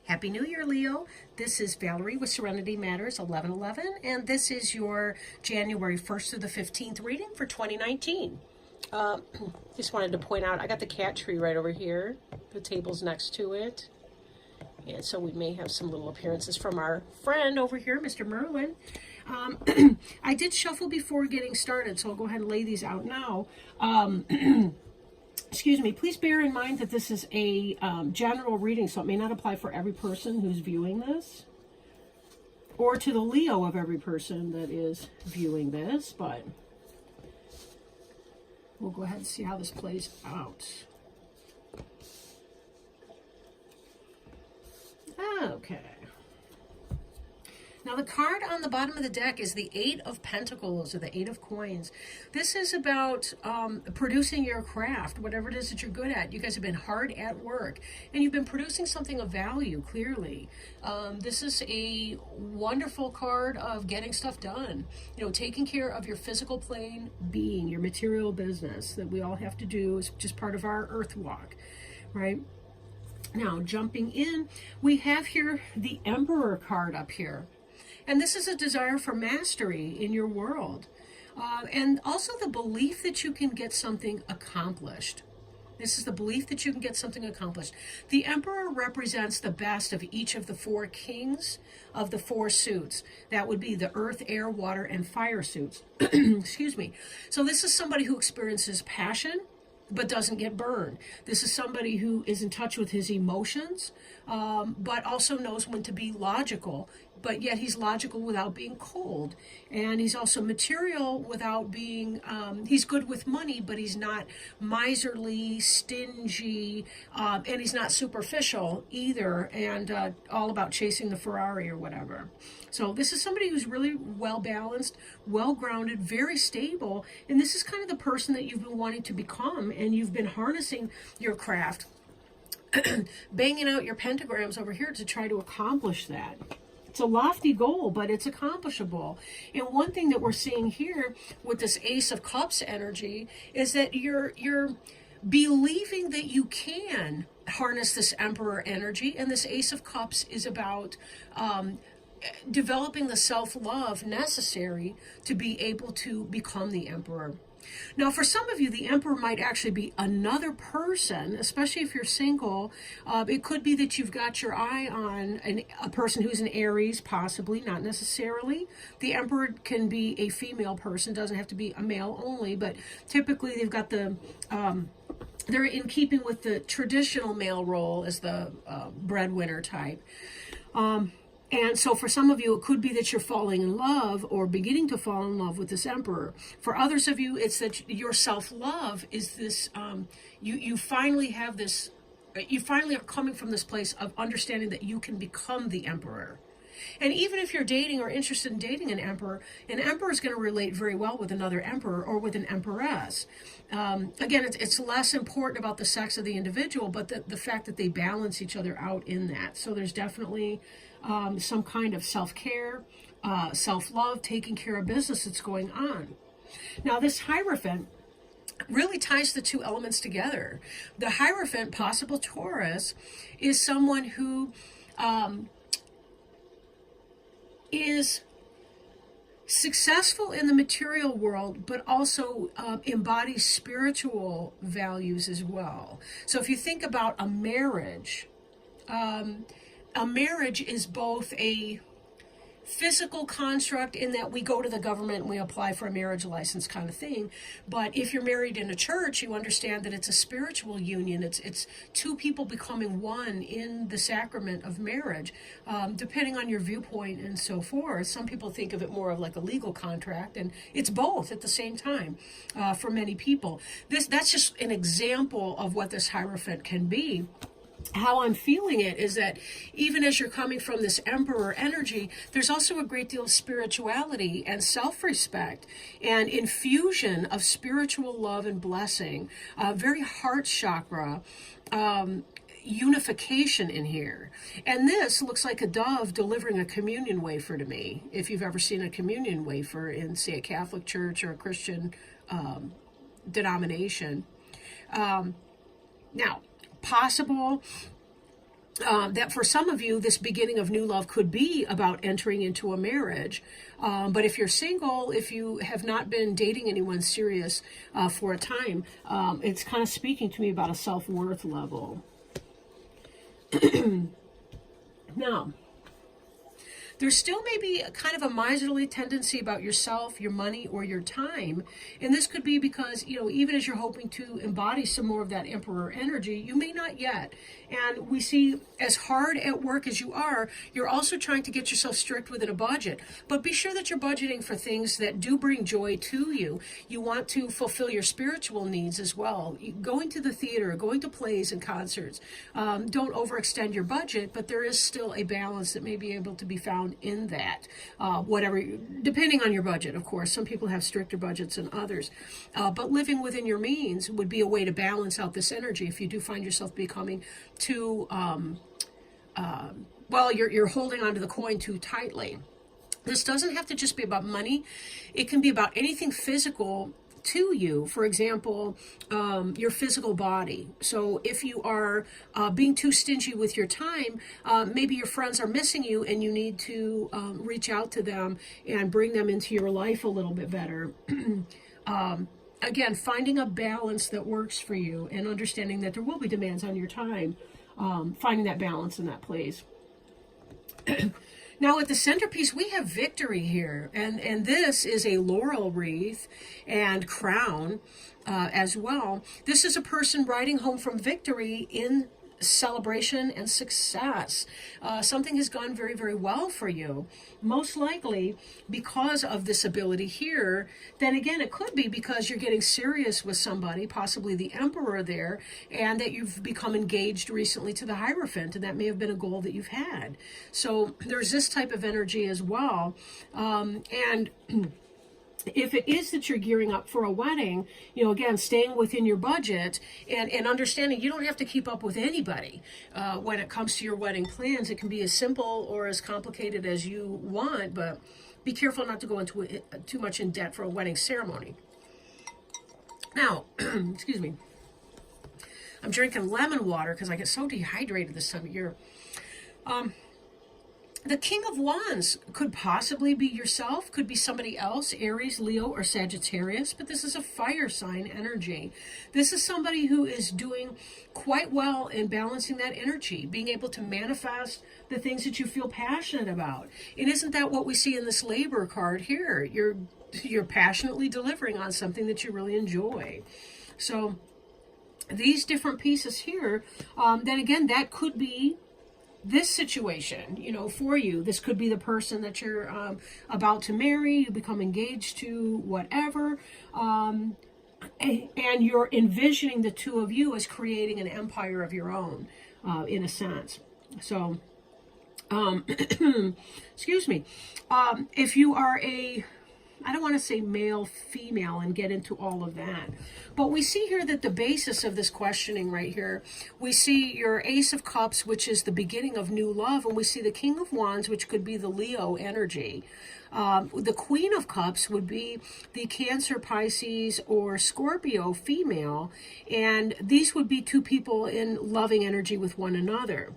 Happy New Year, Leo. This is Valerie with Serenity Matters 1111, and this is your January 1st through the 15th reading for 2019. Just wanted to point out, I got the cat tree right over here. The table's next to it. And so we may have some little appearances from our friend over here, Mr. Merlin. I did shuffle before getting started, so I'll go ahead and lay these out now. Excuse me, please bear in mind that this is a general reading, so it may not apply for every person who's viewing this, or to the Leo of every person that is viewing this, but we'll go ahead and see how this plays out. Okay. Now the card on the bottom of the deck is the Eight of Pentacles, or the Eight of Coins. This is about producing your craft, whatever it is that you're good at. You guys have been hard at work, and you've been producing something of value, clearly. This is a wonderful card of getting stuff done. You know, taking care of your physical plane being, your material business that we all have to do is just part of our earth walk, right? Now, jumping in, we have here the Emperor card up here. And this is a desire for mastery in your world. And also the belief that you can get something accomplished. This is the belief that you can get something accomplished. The Emperor represents the best of each of the four kings of the four suits. That would be the earth, air, water, and fire suits. Excuse me. So this is somebody who experiences passion, but doesn't get burned. This is somebody who is in touch with his emotions, but also knows when to be logical, but yet he's logical without being cold. And he's also material without being, he's good with money, but he's not miserly, stingy, and he's not superficial either, and all about chasing the Ferrari or whatever. So this is somebody who's really well-balanced, well-grounded, very stable, and this is kind of the person that you've been wanting to become, and you've been harnessing your craft, banging out your pentagrams over here to try to accomplish that. It's a lofty goal, but it's accomplishable. And one thing that we're seeing here with this Ace of Cups energy is that you're believing that you can harness this Emperor energy, and this Ace of Cups is about developing the self-love necessary to be able to become the Emperor. Now, for some of you, the Emperor might actually be another person, especially if you're single. It could be that you've got your eye on a person who's an Aries, possibly, not necessarily. The Emperor can be a female person, doesn't have to be a male only, but typically they've got the... they're in keeping with the traditional male role as the breadwinner type. And so for some of you, it could be that you're falling in love or beginning to fall in love with this Emperor. For others of you, it's that your self-love is this, you finally have this, you finally are coming from this place of understanding that you can become the Emperor. And even if you're dating or interested in dating an Emperor is going to relate very well with another Emperor or with an Empress. Again, it's less important about the sex of the individual, but the fact that they balance each other out in that. So there's definitely some kind of self-care, self-love, taking care of business that's going on. Now, this Hierophant really ties the two elements together. The Hierophant, possible Taurus, is someone who is successful in the material world, but also embodies spiritual values as well. So if you think about a marriage is both a physical construct in that we go to the government and we apply for a marriage license kind of thing. But if you're married in a church, you understand that it's a spiritual union. It's two people becoming one in the sacrament of marriage, depending on your viewpoint and so forth. Some people think of it more of like a legal contract, and it's both at the same time for many people. That's just an example of what this Hierophant can be. How I'm feeling it is that even as you're coming from this Emperor energy, there's also a great deal of spirituality and self-respect and infusion of spiritual love and blessing, very heart chakra, unification in here. And this looks like a dove delivering a communion wafer to me, if you've ever seen a communion wafer in, say, a Catholic church or a Christian denomination. Now, possible that for some of you, this beginning of new love could be about entering into a marriage. But if you're single, if you have not been dating anyone serious for a time, it's kind of speaking to me about a self-worth level. Now, there still may be a kind of a miserly tendency about yourself, your money, or your time. And this could be because, even as you're hoping to embody some more of that emperor energy, you may not yet. And we see, as hard at work as you are, you're also trying to get yourself strict within a budget. But be sure that you're budgeting for things that do bring joy to you. You want to fulfill your spiritual needs as well. Going to the theater, going to plays and concerts. Don't overextend your budget, but there is still a balance that may be able to be found in that, whatever, depending on your budget, of course. Some people have stricter budgets than others, but living within your means would be a way to balance out this energy if you do find yourself becoming too, you're holding onto the coin too tightly. This doesn't have to just be about money. It can be about anything physical to you. For example, your physical body. So if you are being too stingy with your time, maybe your friends are missing you and you need to reach out to them and bring them into your life a little bit better. Again, finding a balance that works for you and understanding that there will be demands on your time, finding that balance in that place. Now, at the centerpiece, we have victory here, and this is a laurel wreath and crown as well. This is a person riding home from victory in celebration and success. Something has gone very, very well for you. Most likely because of this ability here. Then again, it could be because you're getting serious with somebody, possibly the emperor there, and that you've become engaged recently to the Hierophant, and that may have been a goal that you've had. So there's this type of energy as well. And if it is that you're gearing up for a wedding, again, staying within your budget and understanding you don't have to keep up with anybody when it comes to your wedding plans. It can be as simple or as complicated as you want, but be careful not to go into too much in debt for a wedding ceremony. Now, excuse me, I'm drinking lemon water because I get so dehydrated this time of year. The King of Wands could possibly be yourself, could be somebody else, Aries, Leo, or Sagittarius, but this is a fire sign energy. This is somebody who is doing quite well in balancing that energy, being able to manifest the things that you feel passionate about. And isn't that what we see in this labor card here? You're passionately delivering on something that you really enjoy. So these different pieces here, then again, that could be this situation, for you. This could be the person that you're about to marry, you become engaged to, whatever, and you're envisioning the two of you as creating an empire of your own, in a sense. So, excuse me, if you are I don't want to say male, female, and get into all of that. But we see here that the basis of this questioning right here, we see your Ace of Cups, which is the beginning of new love, and we see the King of Wands, which could be the Leo energy. The Queen of Cups would be the Cancer, Pisces, or Scorpio female, and these would be two people in loving energy with one another.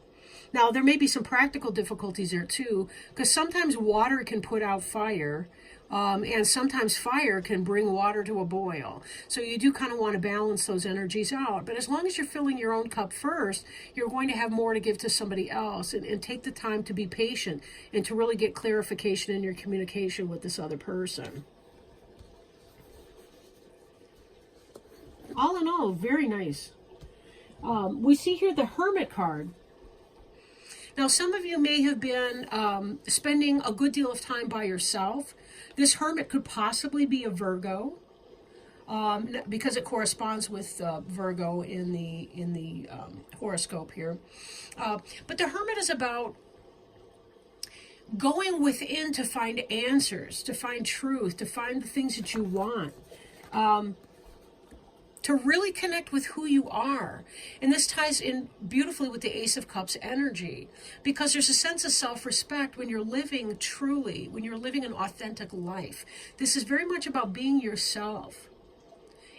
Now, there may be some practical difficulties there too, because sometimes water can put out fire, and sometimes fire can bring water to a boil. So you do kind of want to balance those energies out. But as long as you're filling your own cup first, you're going to have more to give to somebody else. And take the time to be patient and to really get clarification in your communication with this other person. All in all, very nice. We see here the Hermit card. Now, some of you may have been spending a good deal of time by yourself. This Hermit could possibly be a Virgo, because it corresponds with Virgo in the horoscope here. But the Hermit is about going within to find answers, to find truth, to find the things that you want. To really connect with who you are. And this ties in beautifully with the Ace of Cups energy, because there's a sense of self-respect when you're living truly, when you're living an authentic life. This is very much about being yourself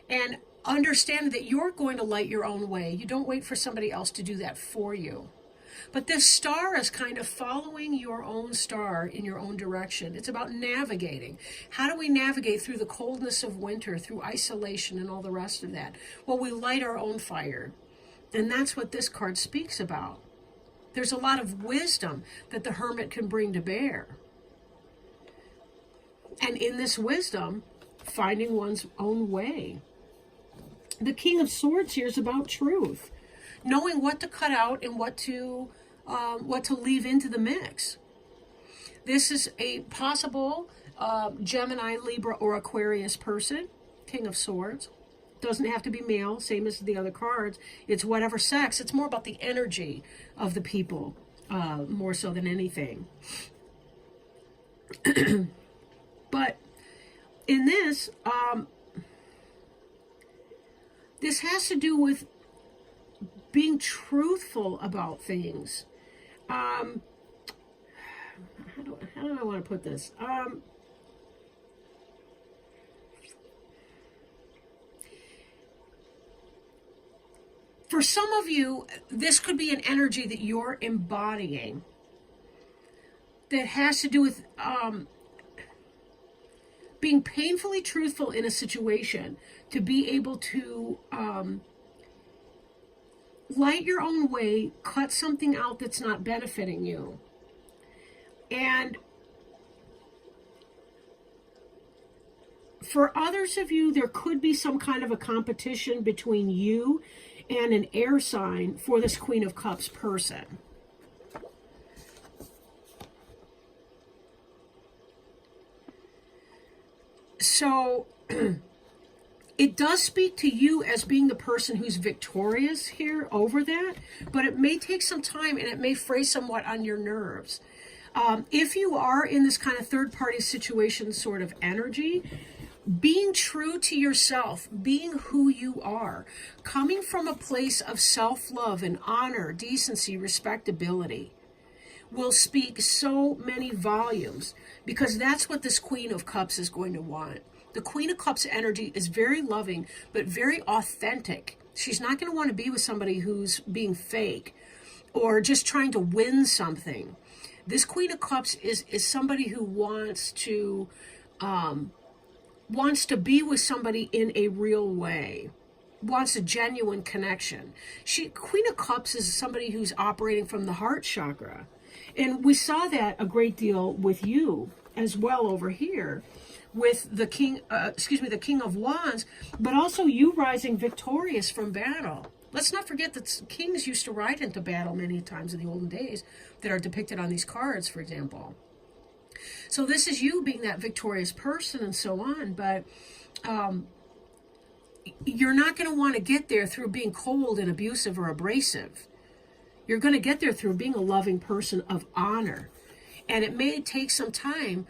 and understanding that you're going to light your own way. You don't wait for somebody else to do that for you. But this star is kind of following your own star in your own direction. It's about navigating. How do we navigate through the coldness of winter, through isolation and all the rest of that? Well, we light our own fire. And that's what this card speaks about. There's a lot of wisdom that the Hermit can bring to bear. And in this wisdom, finding one's own way. The King of Swords here is about truth. Knowing what to cut out and what to leave into the mix. This is a possible Gemini, Libra, or Aquarius person. King of Swords. Doesn't have to be male, same as the other cards. It's whatever sex. It's more about the energy of the people, more so than anything. But in this, this has to do with being truthful about things. How do I want to put this? For some of you, this could be an energy that you're embodying that has to do with being painfully truthful in a situation to be able to light your own way, cut something out that's not benefiting you. And for others of you, there could be some kind of a competition between you and an air sign for this Queen of Cups person. So it does speak to you as being the person who's victorious here over that, but it may take some time and it may fray somewhat on your nerves. If you are in this kind of third-party situation sort of energy, being true to yourself, being who you are, coming from a place of self-love and honor, decency, respectability, will speak so many volumes, because that's what this Queen of Cups is going to want. The Queen of Cups energy is very loving, but very authentic. She's not going to want to be with somebody who's being fake or just trying to win something. This Queen of Cups is somebody who wants to be with somebody in a real way, wants a genuine connection. Queen of Cups is somebody who's operating from the heart chakra. And we saw that a great deal with you as well over here with the King of Wands, but also you rising victorious from battle. Let's not forget that kings used to ride into battle many times in the olden days that are depicted on these cards, for example. So this is you being that victorious person and so on, but you're not going to want to get there through being cold and abusive or abrasive. You're going to get there through being a loving person of honor. And it may take some time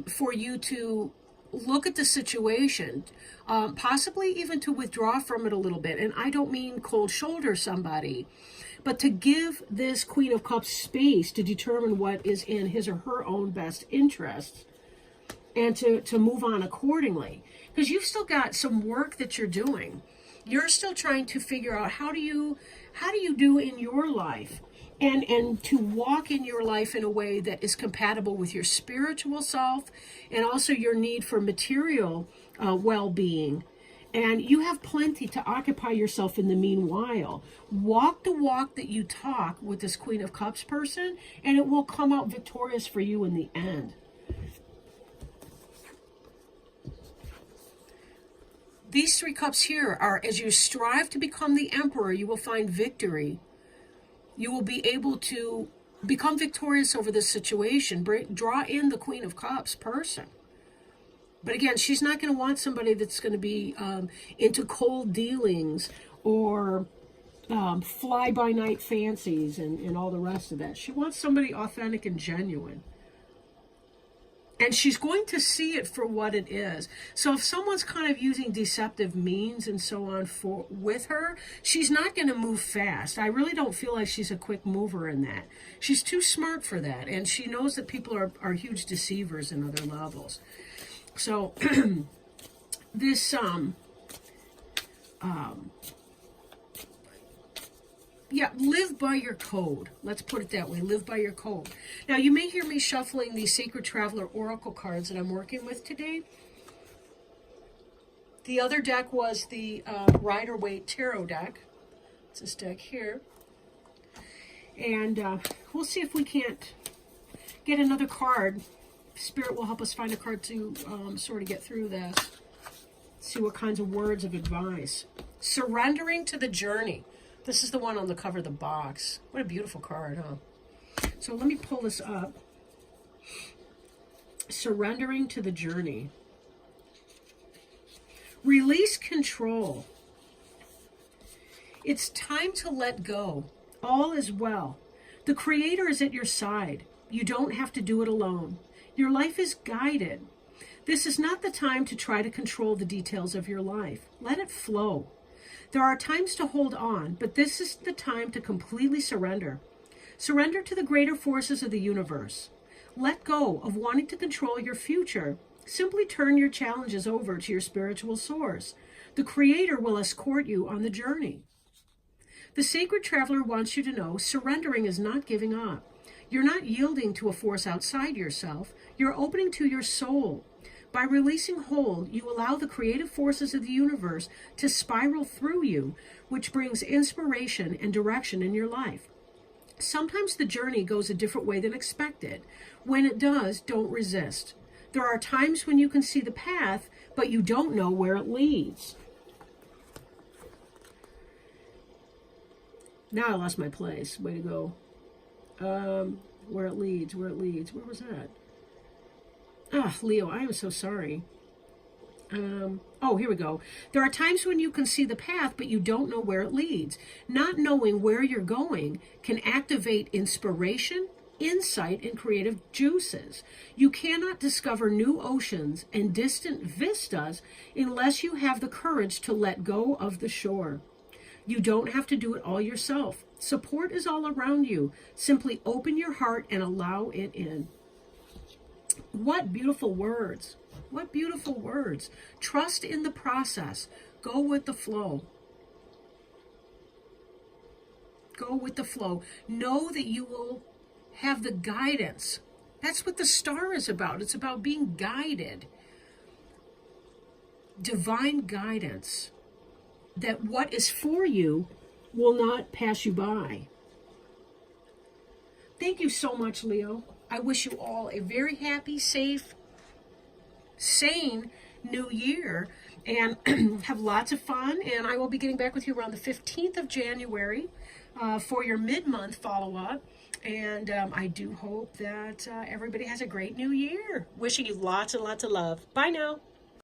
for you to look at the situation, possibly even to withdraw from it a little bit. And I don't mean cold shoulder somebody, but to give this Queen of Cups space to determine what is in his or her own best interests and to move on accordingly. Because you've still got some work that you're doing. You're still trying to figure out how do you do in your life and to walk in your life in a way that is compatible with your spiritual self and also your need for material well-being. And you have plenty to occupy yourself in the meanwhile. Walk the walk that you talk with this Queen of Cups person, and it will come out victorious for you in the end. These three cups here are, as you strive to become the Emperor, you will find victory. You will be able to become victorious over this situation. Draw in the Queen of Cups person. But again, she's not going to want somebody that's going to be into cold dealings or fly-by-night fancies and all the rest of that. She wants somebody authentic and genuine. And she's going to see it for what it is. So if someone's kind of using deceptive means and so on with her, she's not going to move fast. I really don't feel like she's a quick mover in that. She's too smart for that. And she knows that people are huge deceivers in other levels. So this, Yeah, live by your code. Let's put it that way. Live by your code. Now, you may hear me shuffling these Sacred Traveler Oracle cards that I'm working with today. The other deck was the Rider-Waite Tarot deck. It's this deck here. And we'll see if we can't get another card. Spirit will help us find a card to sort of get through this. See what kinds of words of advice. Surrendering to the journey. This is the one on the cover of the box. What a beautiful card, huh? So let me pull this up. Surrendering to the journey. Release control. It's time to let go. All is well. The Creator is at your side. You don't have to do it alone. Your life is guided. This is not the time to try to control the details of your life. Let it flow. There are times to hold on, but this is the time to completely surrender. Surrender to the greater forces of the universe. Let go of wanting to control your future. Simply turn your challenges over to your spiritual source. The Creator will escort you on the journey. The Sacred Traveler wants you to know surrendering is not giving up. You're not yielding to a force outside yourself. You're opening to your soul. By releasing hold, you allow the creative forces of the universe to spiral through you, which brings inspiration and direction in your life. Sometimes the journey goes a different way than expected. When it does, don't resist. There are times when you can see the path, but you don't know where it leads. Now I lost my place. Way to go. Where it leads. Where was that? Ah, Leo, I am so sorry. Oh, here we go. There are times when you can see the path, but you don't know where it leads. Not knowing where you're going can activate inspiration, insight, and creative juices. You cannot discover new oceans and distant vistas unless you have the courage to let go of the shore. You don't have to do it all yourself. Support is all around you. Simply open your heart and allow it in. What beautiful words. What beautiful words. Trust in the process. Go with the flow. Go with the flow. Know that you will have the guidance. That's what the star is about. It's about being guided. Divine guidance. That what is for you will not pass you by. Thank you so much, Leo. I wish you all a very happy, safe, sane new year, and have lots of fun. And I will be getting back with you around the 15th of January for your mid-month follow-up. And I do hope that everybody has a great new year. Wishing you lots and lots of love. Bye now.